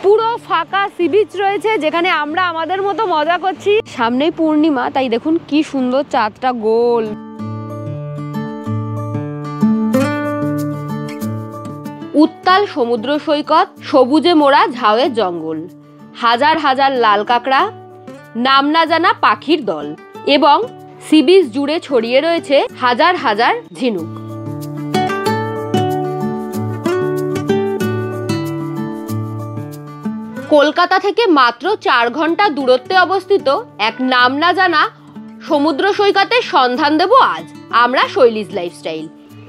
পুরো ফাঁকা sea beach রয়েছে যেখানে আমরা আমাদের মতো মজা করছি। সামনেই পূর্ণিমা, তাই দেখুন কি সুন্দর চাঁদটা গোল। উত্তাল সমুদ্র সৈকত, সবুজে মোড়া ঝাউয়ের জঙ্গল, হাজার হাজার লাল কাঁকড়া, নাম না জানা পাখির দল এবং সি বিচ জুড়ে ছড়িয়ে রয়েছে হাজার হাজার ঝিনুক। কলকাতা থেকে মাত্র 4 ঘন্টা দূরত্বে অবস্থিত এক নাম না জানা সমুদ্র সৈকতের সন্ধান দেব আজ আমরা শৈলীজ লাইফস্টাইল।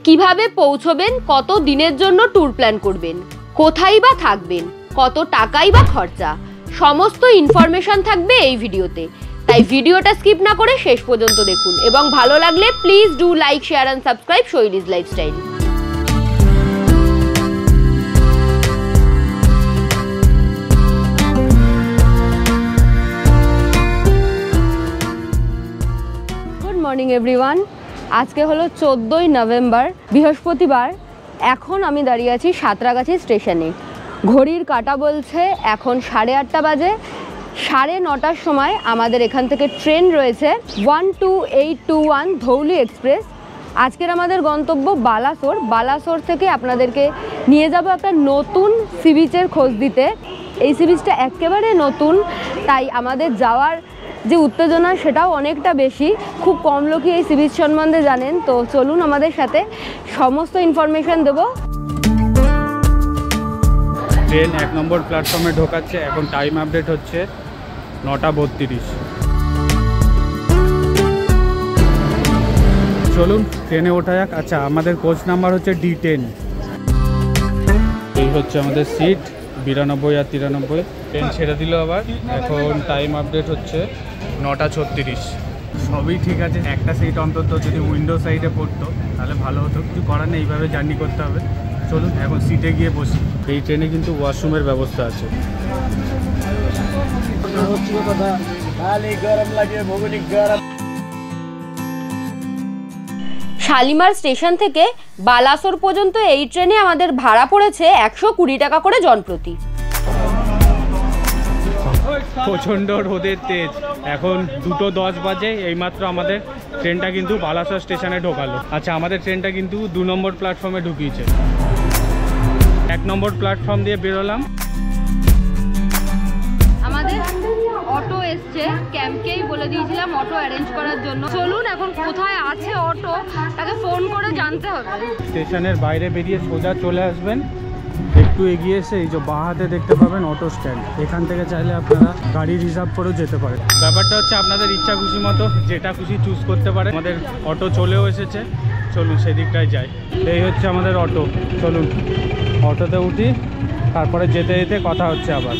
কিভাবে পৌঁছবেন, কত দিনের জন্য ট্যুর প্ল্যান করবেন, কোথায় বা থাকবেন, কত টাকাই বা খরচা, সমস্ত ইনফরমেশন থাকবে এই ভিডিওতে। তাই ভিডিওটা স্কিপ না করে শেষ পর্যন্ত দেখুন এবং ভালো লাগলে please do like, share and subscribe Shoili's lifestyle. Good morning everyone. আজকে হলো 14ই নভেম্বর, বৃহস্পতিবার। এখন আমি দাঁড়িয়ে আছি সাঁতরাগাছি স্টেশনে। ঘড়ির কাঁটা বলছে এখন 8:30 বাজে। 9:30টার সময় আমাদের এখান থেকে ট্রেন রয়েছে 12821 ধৌলি এক্সপ্রেস। আজকের আমাদের গন্তব্য বালাসোর। বালাসোর থেকে আপনাদেরকে নিয়ে যাব একটা নতুন সি বিচের খোঁজ দিতে। এই সি বিচটা একেবারে নতুন, তাই আমাদের যাওয়ার যে উত্তেজনা সেটাও অনেকটা বেশি। খুব কম লোকই এই সি বিচ সম্বন্ধে জানেন। তো চলুন আমাদের সাথে, সমস্ত ইনফরমেশন দেবো। ট্রেন 1 নম্বর প্ল্যাটফর্মে ঢোকাচ্ছে। এখন টাইম আপডেট হচ্ছে 9:32। চলুন ট্রেনে ওঠা যাক। আচ্ছা, আমাদের কোচ নাম্বার হচ্ছে D10। এই হচ্ছে আমাদের সিট 92 আর 93। ট্রেন ছেড়ে দিল আবার। এখন টাইম আপডেট হচ্ছে 9:36। সবই ঠিক আছে, একটা সিট অন্তত যদি উইন্ডো সাইডে পড়তো তাহলে ভালো হতো। কিছু করার নেই, এইভাবে জার্নি করতে হবে। চলুন এখন সিটে গিয়ে বসি। এই ট্রেনে কিন্তু ওয়াশরুমের ব্যবস্থা আছে। শালিমার স্টেশন থেকে বালাসোর পর্যন্ত এই ট্রেনে আমাদের ভাড়া পড়েছে 120 টাকা করে জনপ্রতি। প্রচণ্ড রোদের তেজ। এখন 2:10 বাজে। এইমাত্র আমাদের ট্রেনটা কিন্তু বালাসোর স্টেশনে ঢোকালো। আচ্ছা, আমাদের ট্রেনটা কিন্তু 2 নম্বর প্ল্যাটফর্মে ঢুকিয়েছে। 1 নম্বর প্ল্যাটফর্ম দিয়ে বেরোলাম। আমাদের অটো এসছে, ক্যাম্পকেই বলে দিয়েছিলাম অটো অ্যারেঞ্জ করার জন্য। চলুন এখন কোথায় আছে অটো তাকে ফোন করে জানতে হবে। স্টেশনের বাইরে বেরিয়ে সোজা চলে আসবেন। একটু এগিয়ে এসে এই যে বাঁ হাতে দেখতে পাবেন অটো স্ট্যান্ড। এখান থেকে চাইলে আপনারা গাড়ি রিজার্ভ করেও যেতে পারেন। ব্যাপারটা হচ্ছে আপনাদের ইচ্ছা খুশি মতো যেটা খুশি চুজ করতে পারে। আমাদের অটো চলেও এসেছে, চলুন সেদিকটায় যাই। এই হচ্ছে আমাদের অটো। চলুন অটোতে উঠি, তারপরে যেতে যেতে কথা হচ্ছে আবার।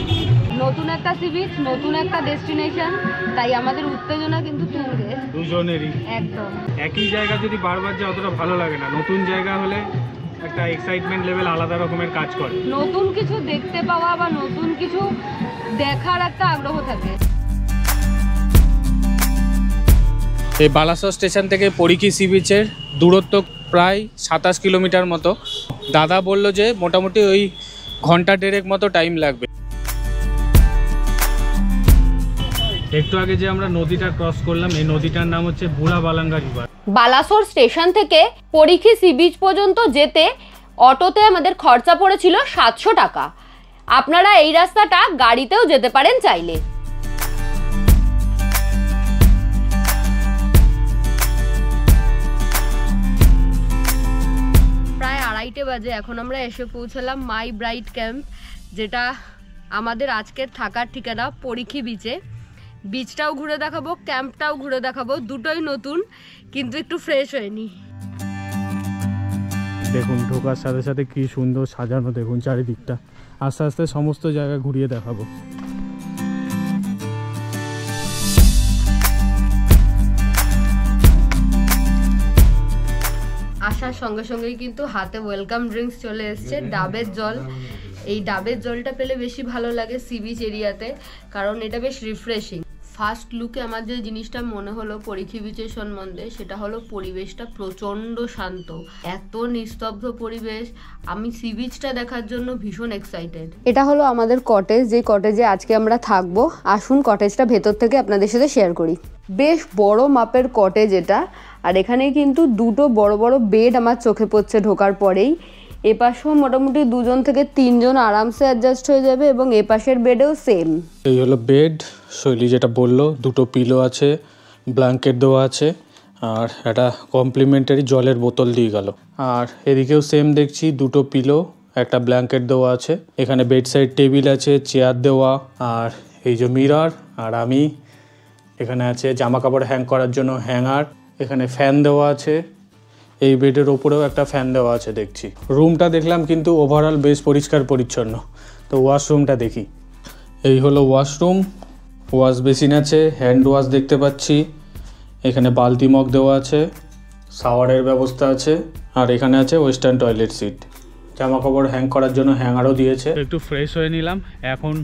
নতুন একটা সি বিচ, নতুন একটা ডেস্টিনেশন, তাই আমাদের উত্তেজনা কিন্তু তুঙ্গে দুজনেরই। একদম। একই জায়গা যদি বারবার যায় অতটা ভালো লাগে না। নতুন জায়গা হলে একটা এক্সাইটমেন্ট লেভেল আলাদা রকমের কাজ করে। নতুন কিছু দেখতে পাওয়া বা নতুন কিছু দেখার একটা আগ্রহ থাকে। এই বালাসোর স্টেশন থেকে পরিখি সি বিচের দূরত্ব প্রায় 27 কিলোমিটার মতো। দাদা বলল যে মোটামুটি ওই 1.5 ঘন্টা মতো টাইম লাগবে। একটু আগে যে আমরা নদীটা ক্রস করলাম, এই নদীটার নাম হচ্ছে বুড়া বালাঙ্গা রিভার। বালাসোর স্টেশন থেকে পরিখি সি বিচ পর্যন্ত যেতে অটোতে আমাদের খরচা পড়েছিল 700 টাকা। আপনারা এই রাস্তাটা গাড়িতেও যেতে পারেন চাইলে। প্রায় 2:30 বাজে। এখন আমরা এসে পৌঁছলাম মাই ব্রাইট ক্যাম্প, যেটা আমাদের আজকের থাকার ঠিকানা পরিখি বিচে। বিচটাও ঘুরে দেখাবো, ক্যাম্পটাও ঘুরে দেখাবো। দুটোই নতুন, কিন্তু একটু ফ্রেশ হয়নি। দেখুন ঢোকার সাথে সাথে কি সুন্দর সাজানো, দেখুন চারিদিকটা। আস্তে আস্তে সমস্ত জায়গা ঘুরিয়ে দেখাবো। আসার সঙ্গে সঙ্গেই কিন্তু হাতে ওয়েলকাম ড্রিঙ্কস চলে এসছে, ডাবের জল। এই ডাবের জলটা পেলে বেশি ভালো লাগে সি বিচ এরিয়াতে, কারণ এটা বেশ রিফ্রেশিং। ফার্স্ট লুকে আমার যে জিনিসটা মনে হলো পরীক্ষী বিচের সম্বন্ধে, সেটা হলো পরিবেশটা প্রচণ্ড শান্ত, এত নিস্তব্ধ পরিবেশ। আমি সি বিচটা দেখার জন্য ভীষণ এক্সাইটেড। এটা হলো আমাদের কটেজ, যে কটেজে আজকে আমরা থাকবো। আসুন কটেজটা ভেতর থেকে আপনাদের সাথে শেয়ার করি। বেশ বড় মাপের কটেজ এটা, আর এখানে কিন্তু দুটো বড় বড় বেড আমার চোখে পড়ছে ঢোকার পরেই। এপাশেও মোটামুটি 2 জন থেকে 3 জন আরামসে অ্যাডজাস্ট হয়ে যাবে, এবং এপাশের বেডেও সেম। এই হলো বেড, শৈলী যেটা বললো, দুটো পিলো আছে, ব্ল্যাঙ্কেট দেওয়া আছে, আর একটা কমপ্লিমেন্টারি জলের বোতল দিয়ে গেল। আর এদিকেও সেম দেখছি, দুটো পিলো, একটা ব্ল্যাঙ্কেট দেওয়া আছে। এখানে বেড সাইড টেবিল আছে, চেয়ার দেওয়া, আর এই যে মিরর, আর আমি এখানে আছে জামা কাপড় হ্যাং করার জন্য হ্যাঙ্গার। এখানে ফ্যান দেওয়া আছে, এই বেডের ওপরেও একটা ফ্যান দেওয়া আছে দেখছি। রুমটা দেখলাম কিন্তু ওভারঅল বেশ পরিষ্কার পরিচ্ছন্ন। তো ওয়াশরুমটা দেখি। এই হলো ওয়াশরুম, ওয়াশ বেসিন আছে, হ্যান্ড ওয়াশ দেখতে পাচ্ছি, এখানে বালতি মগ দেওয়া আছে, শাওয়ারের ব্যবস্থা আছে, আর এখানে আছে ওয়েস্টার্ন টয়লেট সিট। জামা কাপড় হ্যাং করার জন্য হ্যাঙ্গারও দিয়েছে। একটু ফ্রেশ হয়ে নিলাম, এখন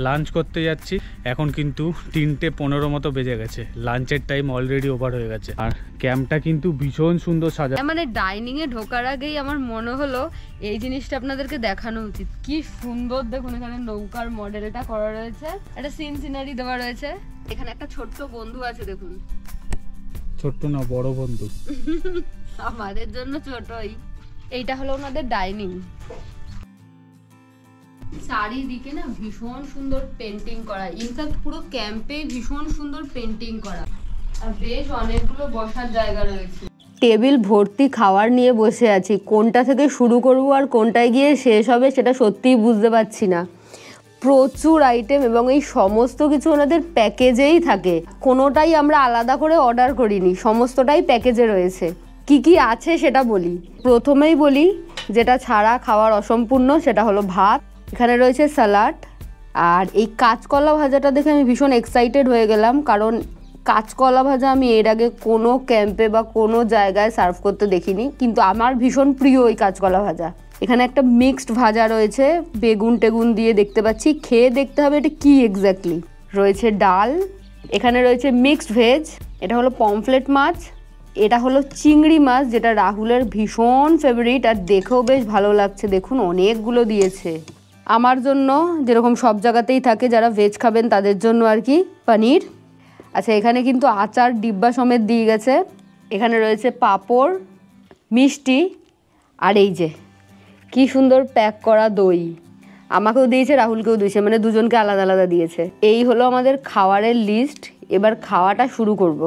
লাঞ্চ করতে যাচ্ছি। এখন কিন্তু 3:15 মতো বেজে গেছে, লাঞ্চের টাইম অলরেডি ওভার হয়ে গেছে। আর ক্যাম্পটা কিন্তু ভীষণ সুন্দর সাজা। মানে ডাইনিং এ ঢোকার আগেই আমার মনে হলো এই জিনিসটা আপনাদেরকে দেখানো উচিত। কি সুন্দর দেখুন, এখানে নৌকার মডেলটা করা রয়েছে, একটা সিনারি দেওয়া রয়েছে। এখানে একটা ছোট্ট বন্ধু আছে দেখুন, ছোট্ট না বড় বন্ধু, আমাদের জন্য ছোটই। এইটা হলো ওনাদের ডাইনিং। চারিদিকে না ভীষণ সুন্দর পেন্টিং করা, ইনফ্যাক্ট পুরো ক্যাম্পে ভীষণ সুন্দর পেন্টিং করা, আর বেশ অনেকগুলো বসার জায়গা রয়েছে। টেবিল ভর্তি খাবার নিয়ে বসে আছি, কোনটা থেকে শুরু করবো আর কোনটায় গিয়ে শেষ হবে সেটা সত্যিই বুঝতে পারছি না। প্রচুর আইটেম, এবং এই সমস্ত কিছু ওনাদের প্যাকেজেই থাকে, কোনোটাই আমরা আলাদা করে অর্ডার করিনি, সমস্তটাই প্যাকেজে রয়েছে। কি কি আছে সেটা বলি। প্রথমেই বলি যেটা ছাড়া খাওয়ার অসম্পূর্ণ, সেটা হলো ভাত। এখানে রয়েছে স্যালাড, আর এই কাঁচকলা ভাজাটা দেখে আমি ভীষণ এক্সাইটেড হয়ে গেলাম, কারণ কাঁচকলা ভাজা আমি এর আগে কোনো ক্যাম্পে বা কোনো জায়গায় সার্ভ করতে দেখিনি, কিন্তু আমার ভীষণ প্রিয় এই কাঁচকলা ভাজা। এখানে একটা মিক্সড ভাজা রয়েছে, বেগুন টেগুন দিয়ে দেখতে পাচ্ছি, খেয়ে দেখতে হবে এটা কি এক্স্যাক্টলি। রয়েছে ডাল, এখানে রয়েছে মিক্সড ভেজ, এটা হলো পমফ্লেট মাছ, এটা হলো চিংড়ি মাছ, যেটা রাহুলের ভীষণ ফেভারিট, আর দেখেও বেশ ভালো লাগছে। দেখুন অনেকগুলো দিয়েছে। আমার জন্য, যেরকম সব জায়গাতেই থাকে, যারা ভেজ খাবেন তাদের জন্য আর কি, পনির। আচ্ছা, এখানে কিন্তু আচার ডিব্বা সমেত দিয়ে গেছে। এখানে রয়েছে পাঁপড়, মিষ্টি, আর এই যে কি সুন্দর প্যাক করা দই। আমাকেও দিয়েছে, রাহুলকেও দিয়েছে, মানে দুজনকে আলাদা আলাদা দিয়েছে। এই হলো আমাদের খাবারের লিস্ট, এবার খাওয়াটা শুরু করব।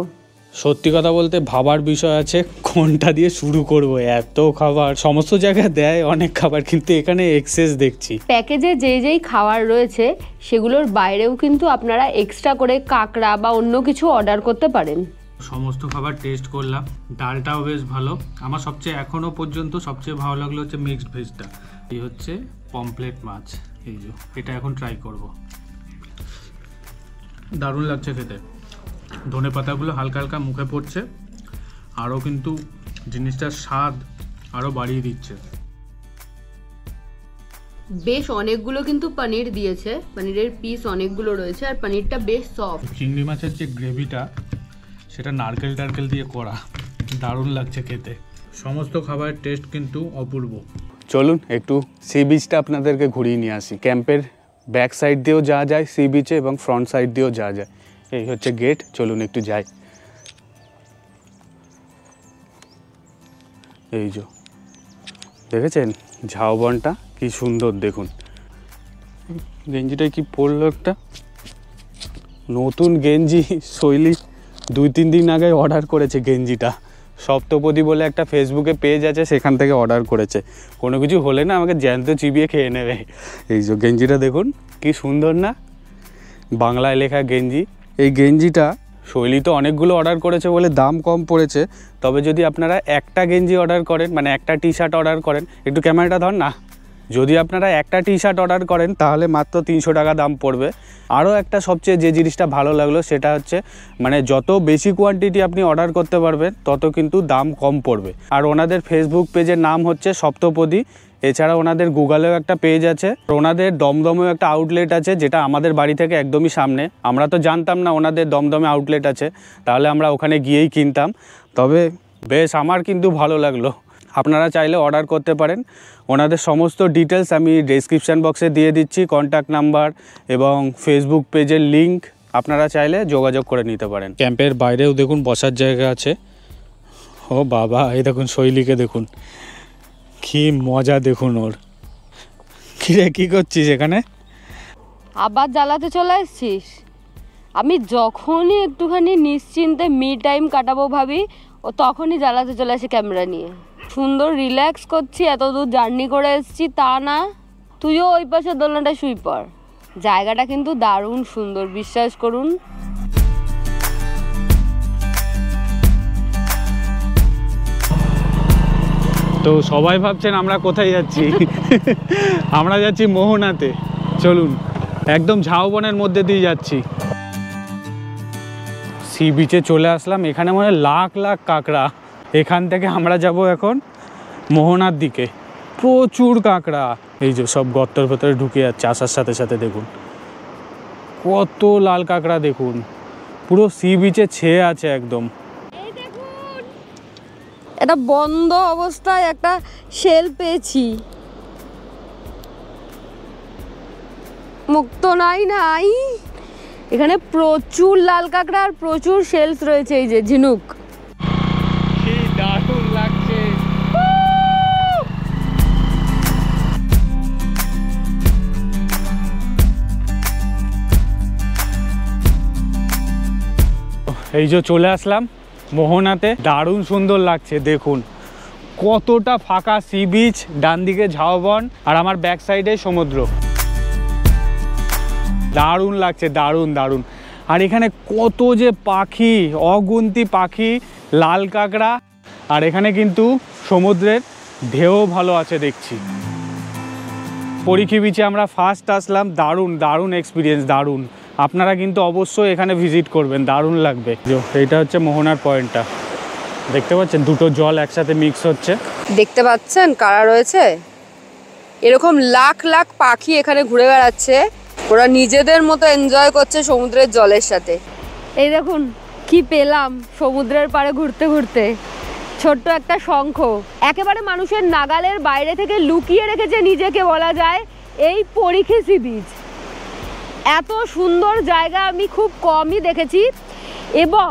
সত্যি কথা বলতে ভাবার বিষয় আছে কোনটা দিয়ে শুরু করব। এত খাবার সমস্ত জায়গায় দেয়, অনেক খাবার, কিন্তু এখানে এক্সেস দেখছি। প্যাকেজে যেই খাবার রয়েছে সেগুলোর বাইরেও কিন্তু আপনারা এক্সট্রা করে কাঁকড়া বা অন্য কিছু অর্ডার করতে পারেন। সমস্ত খাবার টেস্ট করলাম, ডালটাও বেশ ভালো। আমার সবচেয়ে এখনো পর্যন্ত সবচেয়ে ভালো লাগলো হচ্ছে মিক্সড ভেজটা। এই হচ্ছে পমফ্লেট মাছ, এই যে এটা এখন ট্রাই করব। দারুণ লাগছে খেতে, ধনে পাতাগুলো হালকা হালকা মুখে পড়ছে, আরও কিন্তু জিনিসটার স্বাদ আরও বাড়িয়ে দিচ্ছে। বেশ অনেকগুলো কিন্তু পনির দিয়েছে, পনিরের পিস অনেকগুলো রয়েছে, আর পনিরটা বেশ সফট। চিংড়ি মাছের যে গ্রেভিটা, সেটা নারকেল টারকেল দিয়ে করা, দারুণ লাগছে খেতে। সমস্ত খাবারের টেস্ট কিন্তু অপূর্ব। চলুন একটু সি বিচটা আপনাদেরকে ঘুরিয়ে নিয়ে আসি। ক্যাম্পের ব্যাক সাইড দিয়েও যাওয়া যায় সি বিচে, এবং ফ্রন্ট সাইড দিয়েও যাওয়া যায়। এই হচ্ছে গেট, চলুন একটু যাই। এই যে দেখেছেন ঝাউবনটা কি সুন্দর, দেখুন গেঞ্জিটা কি পরলো, একটা নতুন গেঞ্জি। শৈলী 2-3 দিন আগে অর্ডার করেছে গেঞ্জিটা, সপ্তপদী বলে একটা ফেসবুকে পেজ আছে, সেখান থেকে অর্ডার করেছে। কোনো কিছু হলে না আমাকে জ্যান্ত চিবিয়ে খেয়ে নেবে। এই যে গেঞ্জিটা দেখুন কি সুন্দর না, বাংলায় লেখা গেঞ্জি। এই গেঞ্জিটা শৈলী তো অনেকগুলো অর্ডার করেছে বলে দাম কম পড়েছে, তবে যদি আপনারা একটা গেঞ্জি অর্ডার করেন, মানে একটা টি শার্ট অর্ডার করেন, একটু ক্যামেরাটা ধর না, যদি আপনারা একটা টি শার্ট অর্ডার করেন তাহলে মাত্র 300 টাকা দাম পড়বে। আরও একটা সবচেয়ে যে জিনিসটা ভালো লাগলো সেটা হচ্ছে, মানে যত বেশি কোয়ান্টিটি আপনি অর্ডার করতে পারবেন তত কিন্তু দাম কম পড়বে। আর ওনাদের ফেসবুক পেজের নাম হচ্ছে সপ্তপদী, এছাড়া ওনাদের গুগলেও একটা পেজ আছে, ওনাদের দমদমেও একটা আউটলেট আছে, যেটা আমাদের বাড়ি থেকে একদমই সামনে। আমরা তো জানতাম না ওনাদের দমদমে আউটলেট আছে, তাহলে আমরা ওখানে গিয়েই কিনতাম। তবে বেশ আমার কিন্তু ভালো লাগলো। আপনারা চাইলে অর্ডার করতে পারেন। ওনাদের সমস্ত ডিটেলস আমি ডেসক্রিপশান বক্সে দিয়ে দিচ্ছি, কন্ট্যাক্ট নাম্বার এবং ফেসবুক পেজের লিঙ্ক, আপনারা চাইলে যোগাযোগ করে নিতে পারেন। ক্যাম্পের বাইরেও দেখুন বসার জায়গা আছে। ও বাবা, এই দেখুন শৈলীকে দেখুন, কি মজা দেখুন ওর। কিরে কী করছিস এখানে? আবার জ্বালাতে চলে এসছিস? আমি যখনই একটুখানি নিশ্চিন্তে মি টাইম কাটাবো ভাবি, ও তখনই জ্বালাতে চলে আসে ক্যামেরা নিয়ে। সুন্দর রিল্যাক্স করছি, এত দূর জার্নি করে এসেছি তা না, তুইও ওই পাশে দোলনাটা শুই পড়। জায়গাটা কিন্তু দারুণ সুন্দর, বিশ্বাস করুন। তো সবাই ভাবছেন আমরা কোথায় যাচ্ছি? আমরা যাচ্ছি মোহনাতে। চলুন, একদম ঝাউবনের মধ্যে দিয়ে যাচ্ছি। সি বিচে চলে আসলাম। এখানে মনে হয় লাখ লাখ কাঁকড়া। এখান থেকে আমরা যাব এখন মোহনার দিকে। প্রচুর কাঁকড়া, এই যে সব গর্তের ভেতরে ঢুকে যাচ্ছে আসার সাথে সাথে। দেখুন কত লাল কাঁকড়া, দেখুন পুরো সি বিচে ছেয়ে আছে একদম। এটা বন্ধ অবস্থায় একটা শেল পেয়েছি, মুক্ত নাই নাই। এখানে প্রচুর লাল কাঁকড়া আর প্রচুর শেলস রয়েছে, এই যে ঝিনুক। কি দারুণ লাগছে। এই যে চলে আসলাম মোহনাতে, দারুণ সুন্দর লাগছে। দেখুন কতটা ফাঁকা সি বিচ, ডান দিকে ঝাউবন আর আমার ব্যাক সাইডে সমুদ্র। দারুণ লাগছে, দারুণ দারুণ। আর এখানে কত যে পাখি, অগুন্তি পাখি, লাল কাঁকড়া। আর এখানে কিন্তু সমুদ্রের ঢেউ ভালো আছে দেখছি। পরিখি বিচে আমরা ফার্স্ট আসলাম, দারুণ দারুণ এক্সপিরিয়েন্স, দারুণ। আপনারা কিন্তু অবশ্যই এখানে ভিজিট করবেন, দারুণ লাগবে। এইটা হচ্ছে মোহনার পয়েন্টটা, দেখতে পাচ্ছেন দুটো জল একসাথে মিক্স হচ্ছে। দেখতে পাচ্ছেন কারা রয়েছে? এরকম লাখ লাখ পাখি এখানে ঘুরে বেড়াচ্ছে, ওরা নিজেদের মতো এনজয় করছে সমুদ্রের জলের সাথে। এই দেখুন কি পেলাম সমুদ্রের পাড়ে ঘুরতে ঘুরতে, ছোট্ট একটা শঙ্খ, একেবারে মানুষের নাগালের বাইরে থেকে লুকিয়ে রেখেছে নিজেকে বলা যায় এই পরিখি সি বিচ। এত সুন্দর জায়গা আমি খুব কমই দেখেছি, এবং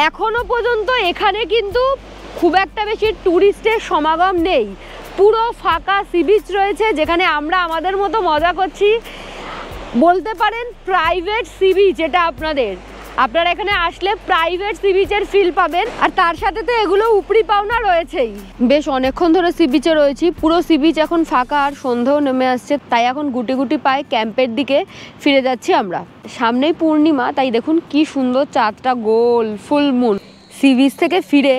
এখনো পর্যন্ত এখানে কিন্তু খুব একটা বেশি ট্যুরিস্টের সমাগম নেই। পুরো ফাঁকা সি বিচ রয়েছে, যেখানে আমরা আমাদের মতো মজা করছি। বলতে পারেন প্রাইভেট সি বিচ এটা আপনাদের। আপনারা এখানে আসলে প্রাইভেট সি বিচের ফিল পাবেন, আর তার সাথে তো এগুলো উপরি পাওনা রয়েছেই। বেশ অনেকক্ষণ ধরে সি বিচে রয়েছি, পুরো সি বিচ এখন ফাঁকা আর সন্ধেও নেমে আসছে, তাই এখন গুটি গুটি পায়ে ক্যাম্পের দিকে ফিরে যাচ্ছি আমরা। সামনেই পূর্ণিমা, তাই দেখুন কি সুন্দর চাঁদটা গোল, ফুল মুন। সি বিচ থেকে ফিরে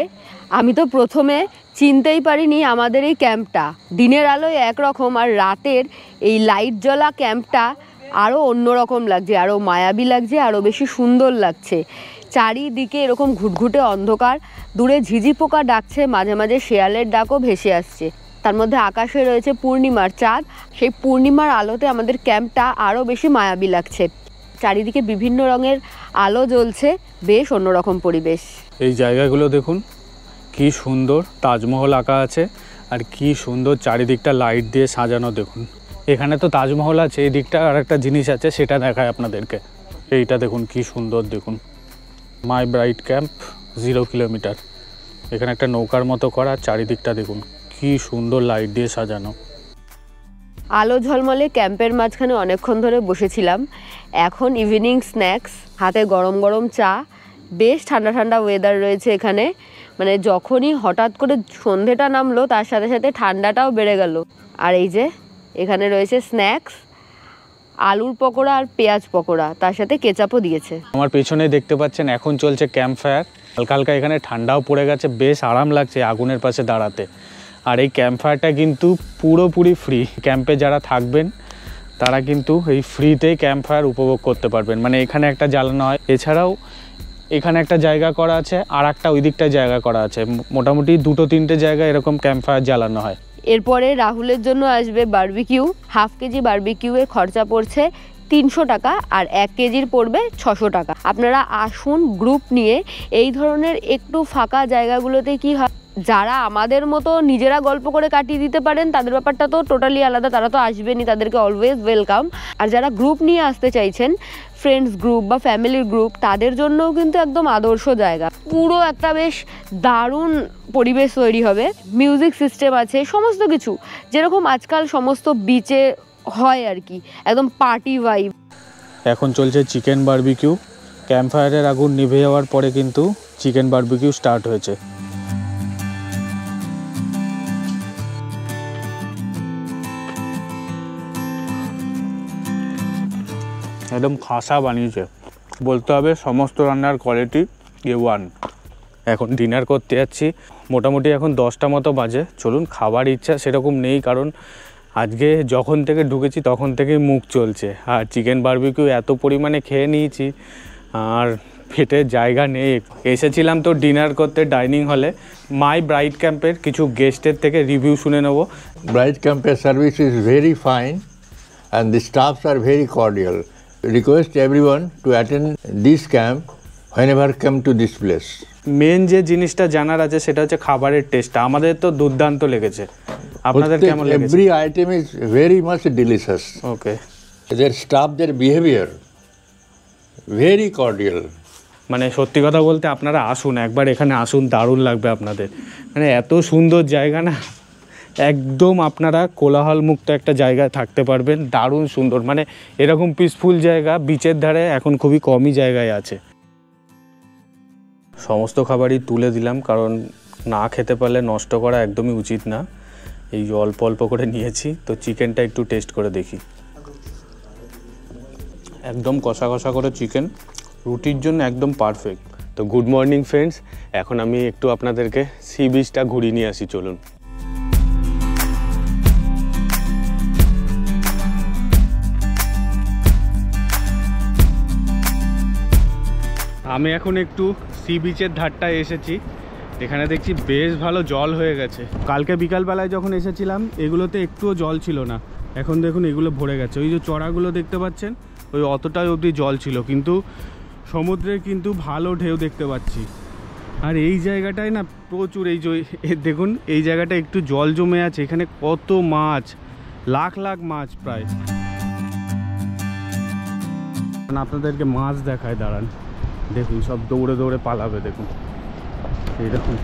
আমি তো প্রথমে চিনতেই পারিনি আমাদের এই ক্যাম্পটা। দিনের আলোয় একরকম, আর রাতের এই লাইট জ্বলা ক্যাম্পটা আরও অন্যরকম লাগছে, আরও মায়াবী লাগছে, আরও বেশি সুন্দর লাগছে। চারিদিকে এরকম ঘুটঘুটে অন্ধকার, দূরে ঝিঝি পোকা ডাকছে, মাঝে মাঝে শেয়ালের ডাকও ভেসে আসছে। তার মধ্যে আকাশে রয়েছে পূর্ণিমার চাঁদ, সেই পূর্ণিমার আলোতে আমাদের ক্যাম্পটা আরও বেশি মায়াবী লাগছে। চারিদিকে বিভিন্ন রঙের আলো জ্বলছে, বেশ অন্যরকম পরিবেশ। এই জায়গাগুলো দেখুন কি সুন্দর, তাজমহল আঁকা আছে, আর কি সুন্দর চারিদিকটা লাইট দিয়ে সাজানো। দেখুন এখানে তো তাজমহল আছে, এই দিকটা আর একটা জিনিস আছে, সেটা দেখায় আপনাদেরকে। এইটা দেখুন কি সুন্দর, দেখুন মাই ব্রাইট ক্যাম্প 0 কিলোমিটার। এখানে একটা নৌকার মতো করা, চারিদিকটা দেখুন কি সুন্দর লাইট দিয়ে সাজানো। আলো ঝলমলে ক্যাম্পের মাঝখানে অনেকক্ষণ ধরে বসেছিলাম। এখন ইভিনিং স্ন্যাক্স, হাতে গরম গরম চা, বেশ ঠান্ডা ঠান্ডা ওয়েদার রয়েছে এখানে। মানে যখনই হঠাৎ করে সন্ধেটা নামলো তার সাথে সাথে ঠান্ডাটাও বেড়ে গেল। আর এই যে এখানে রয়েছে স্ন্যাক্স, আলুর পকোড়া আর পেঁয়াজ পকোড়া, তার সাথে কেচাপও দিয়েছে। আমার পেছনে দেখতে পাচ্ছেন এখন চলছে ক্যাম্প ফায়ার। হালকা হালকা এখানে ঠান্ডাও পড়ে গেছে, বেশ আরাম লাগছে আগুনের পাশে দাঁড়াতে। আর এই ক্যাম্প ফায়ারটা কিন্তু পুরোপুরি ফ্রি। ক্যাম্পে যারা থাকবেন তারা কিন্তু এই ফ্রিতেই ক্যাম্প ফায়ার উপভোগ করতে পারবেন। মানে এখানে একটা জ্বালানো হয়, এছাড়াও এখানে একটা জায়গা করা আছে, আর একটা ওই দিকটায় জায়গা করা আছে। মোটামুটি 2-3টে জায়গায় এরকম ক্যাম্প ফায়ার জ্বালানো হয়। এরপরে রাহুলের জন্য আসবে বারবিকিউ। হাফ কেজি বারবিকিউয়ের খরচা পড়ছে 300 টাকা, আর 1 কেজির পড়বে 600 টাকা। আপনারা আসুন গ্রুপ নিয়ে। এই ধরনের একটু ফাঁকা জায়গাগুলোতে কি হয়, যারা আমাদের মতো নিজেরা গল্প করে কাটিয়ে দিতে পারেন তাদের ব্যাপারটা তো টোটালি আলাদা, তারা তো আসবেনই, তাদেরকে অলওয়েজ ওয়েলকাম। আর যারা গ্রুপ নিয়ে আসতে চাইছেন, ফ্রেন্ডস গ্রুপ বা ফ্যামিলির গ্রুপ, তাদের জন্যও কিন্তু একদম আদর্শ জায়গা। পুরো একটা বেশ দারুণ পরিবেশ তৈরি হবে, মিউজিক সিস্টেম আছে, সমস্ত কিছু যেরকম আজকাল সমস্ত বিচে হয় আর কি, একদম পার্টি ভাইব। এখন চলছে চিকেন বারবিকিউ। ক্যাম্পফায়ারের আগুন নিভে যাওয়ার পরে কিন্তু চিকেন বারবিকিউ স্টার্ট হয়েছে। একদম খাসা বানিয়েছে, বলতে হবে সমস্ত রান্নার কোয়ালিটি A1। এখন ডিনার করতে যাচ্ছি, মোটামুটি এখন 10টা মতো বাজে। চলুন, খাবার ইচ্ছা সেরকম নেই, কারণ আজকে যখন থেকে ঢুকেছি তখন থেকেই মুখ চলছে, আর চিকেন বারবিকিউ এত পরিমাণে খেয়ে নিয়েছি আর পেটে জায়গা নেই। এসেছিলাম তো ডিনার করতে ডাইনিং হলে। মাই ব্রাইট ক্যাম্পের কিছু গেস্টের থেকে রিভিউ শুনে নেব। Bright Camp's service is very fine and the staffs are very cordial. Request everyone to attend this camp whenever come to this place. Main যে জিনিসটা জানার আছে সেটা হচ্ছে খাবারের টেস্টটা। আমাদের তো দুর্দান্ত লেগেছে, আপনাদের কেমন লেগেছে? Every item is very much delicious. Okay, Their staff, their behavior, very cordial. মানে সত্যি কথা বলতে আপনারা আসুন, একবার এখানে আসুন, দারুণ লাগবে আপনাদের। মানে এত সুন্দর জায়গা না, একদম আপনারা কোলাহল মুক্ত একটা জায়গায় থাকতে পারবেন, দারুণ সুন্দর। মানে এরকম পিসফুল জায়গা বিচের ধারে এখন খুবই কমই জায়গায় আছে। সমস্ত খাবারই তুলে দিলাম, কারণ না খেতে পারলে নষ্ট করা একদমই উচিত না। এই অল্প অল্প করে নিয়েছি, তো চিকেনটা একটু টেস্ট করে দেখি। একদম কষা কষা করে চিকেন, রুটির জন্য একদম পারফেক্ট। তো গুড মর্নিং ফ্রেন্ডস, এখন আমি একটু আপনাদেরকে সি বিচটা ঘুরিয়ে নিয়ে আসি, চলুন। আমি এখন একটু সি বিচের ধারটায় এসেছি। এখানে দেখছি বেশ ভালো জল হয়ে গেছে। কালকে বিকালবেলায় যখন এসেছিলাম এগুলোতে একটুও জল ছিল না, এখন দেখুন এগুলো ভরে গেছে। ওই যে চড়াগুলো দেখতে পাচ্ছেন, ওই অতটাই অবধি জল ছিল, কিন্তু সমুদ্রের কিন্তু ভালো ঢেউ দেখতে পাচ্ছি। আর এই জায়গাটায় না প্রচুর, এই যে দেখুন এই জায়গাটা একটু জল জমে আছে, এখানে কত মাছ, লাখ লাখ মাছ প্রায়। আপনাদেরকে মাছ দেখায়, দাঁড়ান, দেখুন সব দৌড়ে দৌড়ে পালাবে, দেখুন এই দেখুন।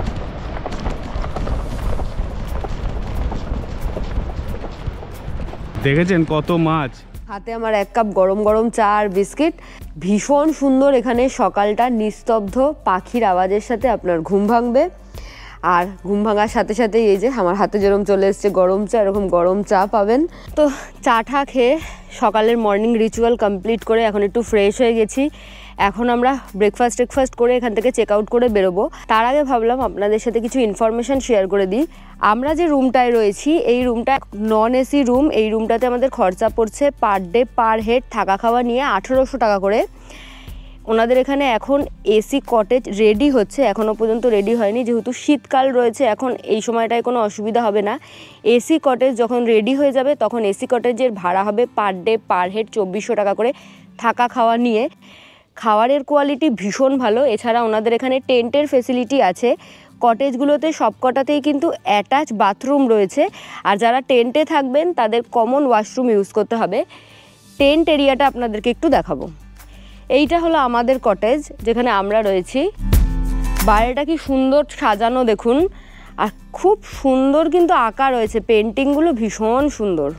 দেখেছেন কত মাছ। হাতে আমার 1 কাপ গরম গরম চা আর বিস্কিট। ভীষণ সুন্দর এখানে সকালটা, নিস্তব্ধ, পাখির আওয়াজের সাথে আপনার ঘুম ভাঙবে। আর ঘুম ভাঙার সাথে সাথেই এই যে আমার হাতে যেরকম চলে এসছে গরম চা, এরকম গরম চা পাবেন। তো চা টা খেয়ে সকালের মর্নিং রিচুয়াল কমপ্লিট করে এখন একটু ফ্রেশ হয়ে গেছি। এখন আমরা ব্রেকফাস্ট করে এখান থেকে চেক আউট করে বেরোবো। তার আগে ভাবলাম আপনাদের সাথে কিছু ইনফরমেশান শেয়ার করে দিই। আমরা যে রুমটায় রয়েছি, এই রুমটা নন এসি রুম। এই রুমটাতে আমাদের খরচা পড়ছে পার ডে পার হেড থাকা খাওয়া নিয়ে 1800 টাকা করে। ওনাদের এখানে এখন এসি কটেজ রেডি হচ্ছে, এখনও পর্যন্ত রেডি হয়নি, যেহেতু শীতকাল রয়েছে এখন এই সময়টায় কোনো অসুবিধা হবে না। এসি কটেজ যখন রেডি হয়ে যাবে তখন এসি কটেজের ভাড়া হবে পার ডে পার হেড 2400 টাকা করে থাকা খাওয়া নিয়ে। খাবারের কোয়ালিটি ভীষণ ভালো। এছাড়া ওনাদের এখানে টেন্টের ফেসিলিটি আছে। কটেজগুলোতে সবকটাতেই কিন্তু অ্যাটাচ বাথরুম রয়েছে, আর যারা টেন্টে থাকবেন তাদের কমন ওয়াশরুম ইউজ করতে হবে। টেন্ট এরিয়াটা আপনাদেরকে একটু দেখাবো। এইটা হলো আমাদের কটেজ যেখানে আমরা রয়েছি। বাইরেটা কি সুন্দর সাজানো দেখুন, আর খুব সুন্দর কিন্তু আঁকা রয়েছে, পেন্টিংগুলো ভীষণ সুন্দর।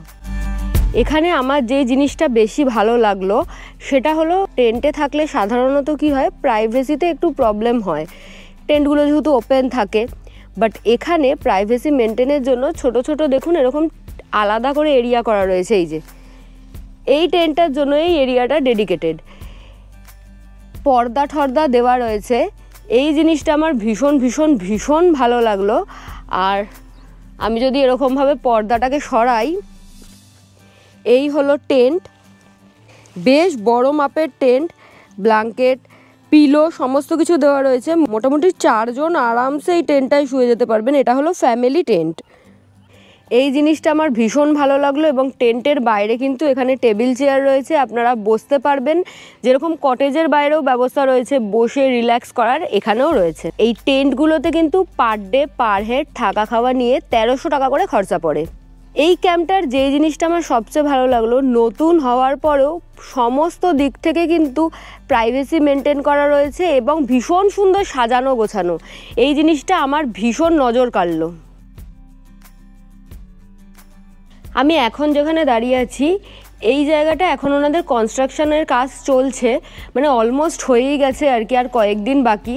এখানে আমার যে জিনিসটা বেশি ভালো লাগলো সেটা হলো টেন্টে থাকলে সাধারণত কি হয়, প্রাইভেসিতে একটু প্রবলেম হয়, টেন্টগুলো যেহেতু ওপেন থাকে। বাট এখানে প্রাইভেসি মেনটেনের জন্য ছোট ছোট দেখুন এরকম আলাদা করে এরিয়া করা রয়েছে। এই যে এই টেন্টটার জন্য এই এরিয়াটা ডেডিকেটেড, পর্দা ঠর্দা দেওয়া রয়েছে। এই জিনিসটা আমার ভীষণ ভীষণ ভীষণ ভালো লাগলো। আর আমি যদি এরকমভাবে পর্দাটাকে সরাই, এই হলো টেন্ট, বেশ বড় মাপের টেন্ট, ব্ল্যাঙ্কেট, পিলো সমস্ত কিছু দেওয়া রয়েছে। মোটামুটি 4 জন আরামসে এই টেন্টটায় শুয়ে যেতে পারবেন। এটা হলো ফ্যামিলি টেন্ট। এই জিনিসটা আমার ভীষণ ভালো লাগলো এবং টেন্টের বাইরে কিন্তু এখানে টেবিল চেয়ার রয়েছে, আপনারা বসতে পারবেন। যেরকম কটেজের বাইরেও ব্যবস্থা রয়েছে বসে রিল্যাক্স করার, এখানেও রয়েছে। এই টেন্টগুলোতে কিন্তু পার ডে পার হেড থাকা খাওয়া নিয়ে 1300 টাকা করে খরচা পড়ে। এই ক্যাম্পটার যে জিনিসটা আমার সবচেয়ে ভালো লাগলো, নতুন হওয়ার পরেও সমস্ত দিক থেকে কিন্তু প্রাইভেসি মেনটেন করা রয়েছে এবং ভীষণ সুন্দর সাজানো গোছানো। এই জিনিসটা আমার ভীষণ নজর কাড়লো। আমি এখন যেখানে দাঁড়িয়ে আছি এই জায়গাটা এখন ওনাদের কনস্ট্রাকশনের কাজ চলছে, মানে অলমোস্ট হয়েই গেছে আর কি, আর কয়েকদিন বাকি।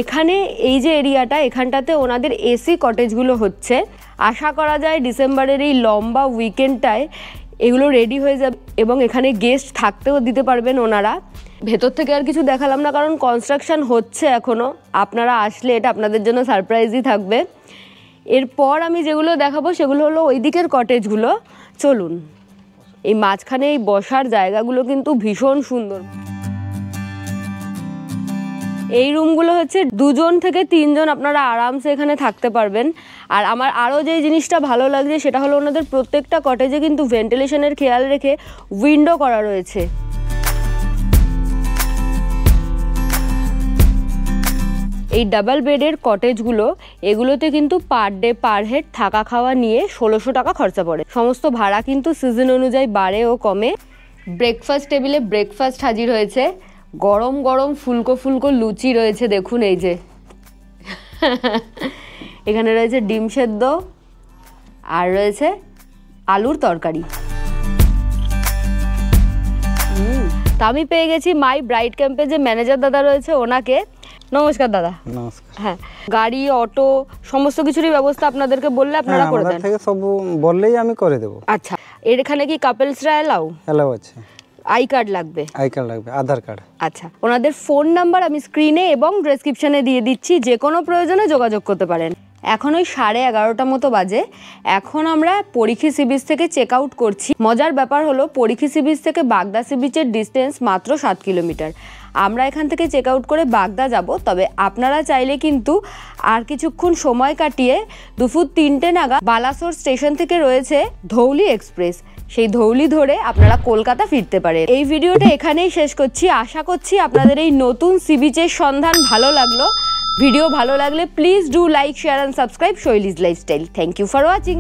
এখানে এই যে এরিয়াটা, এখানটাতে ওনাদের এসি কটেজগুলো হচ্ছে। আশা করা যায় ডিসেম্বরের এই লম্বা উইকেন্ডটায় এগুলো রেডি হয়ে যাবে এবং এখানে গেস্ট থাকতেও দিতে পারবেন ওনারা। ভেতর থেকে আর কিছু দেখালাম না কারণ কনস্ট্রাকশন হচ্ছে এখনও, আপনারা আসলে এটা আপনাদের জন্য সারপ্রাইজই থাকবে। এরপর আমি যেগুলো দেখাবো সেগুলো হলো ওই দিকের কটেজগুলো। চলুন, এই মাঝখানে এই বসার জায়গাগুলো কিন্তু ভীষণ সুন্দর। এই রুমগুলো হচ্ছে 2 থেকে 3 আপনারা আরামসে এখানে থাকতে পারবেন। আর আমার আরও যে জিনিসটা ভালো লাগছে সেটা হলো ওনাদের প্রত্যেকটা কটেজে কিন্তু ভেন্টিলেশনের খেয়াল রেখে উইন্ডো করা রয়েছে। এই ডাবল বেডের কটেজগুলো, এগুলোতে কিন্তু পার ডে পার হেড থাকা খাওয়া নিয়ে 1600 টাকা খরচা পড়ে। সমস্ত ভাড়া কিন্তু সিজন অনুযায়ী বাড়ে ও কমে। ব্রেকফাস্ট টেবিলে ব্রেকফাস্ট হাজির হয়েছে, গরম গরম ফুলকো ফুলকো লুচি রয়েছে, দেখুন এই যে এখানে রয়েছে ডিম সেদ্ধ আর রয়েছে আলুর তরকারি। তা আমি পেয়ে গেছি মাই ব্রাইড ক্যাম্পে যে ম্যানেজার দাদা রয়েছে ওনাকে। নমস্কার দাদা। নমস্কার। হ্যাঁ, গাড়ি অটো সমস্ত কিছুরই ব্যবস্থা আপনাদেরকে বললে আপনারা করে দেন? থেকে সব বললেই আমি করে দেব। আচ্ছা, এখানে কি কাপলসরা এলাও? এলাও আছে। আই কার্ড লাগবে? আই কার্ড লাগবে, আধার কার্ড। আচ্ছা, ওনাদের ফোন নাম্বার আমি স্ক্রিনে এবং ডেসক্রিপশনে দিয়ে দিচ্ছি, যে কোনো প্রয়োজনে যোগাযোগ করতে পারেন। এখন ওই 11:30 মতো বাজে। এখন আমরা পরিখি সি বিচ থেকে চেক আউট করছি। মজার ব্যাপার হলো পরিখি সি বিচ থেকে বাগদা সি বিচের ডিস্টেন্স মাত্র 7 কিলোমিটার। আমরা এখান থেকে চেক আউট করে বাগদা যাব, তবে আপনারা চাইলে কিন্তু আর কিছুক্ষণ সময় কাটিয়ে দুপুর 3টে নাগাদ বালাসোর স্টেশন থেকে রয়েছে ধৌলি এক্সপ্রেস, সেই ধৌলি ধরে আপনারা কলকাতা ফিরতে পারেন। এই ভিডিওটা এখানেই শেষ করছি। আশা করছি আপনাদের এই নতুন সি বিচের সন্ধান ভালো লাগলো। ভিডিও ভালো লাগলে please do like, share and subscribe Shoili's lifestyle. Thank you for watching.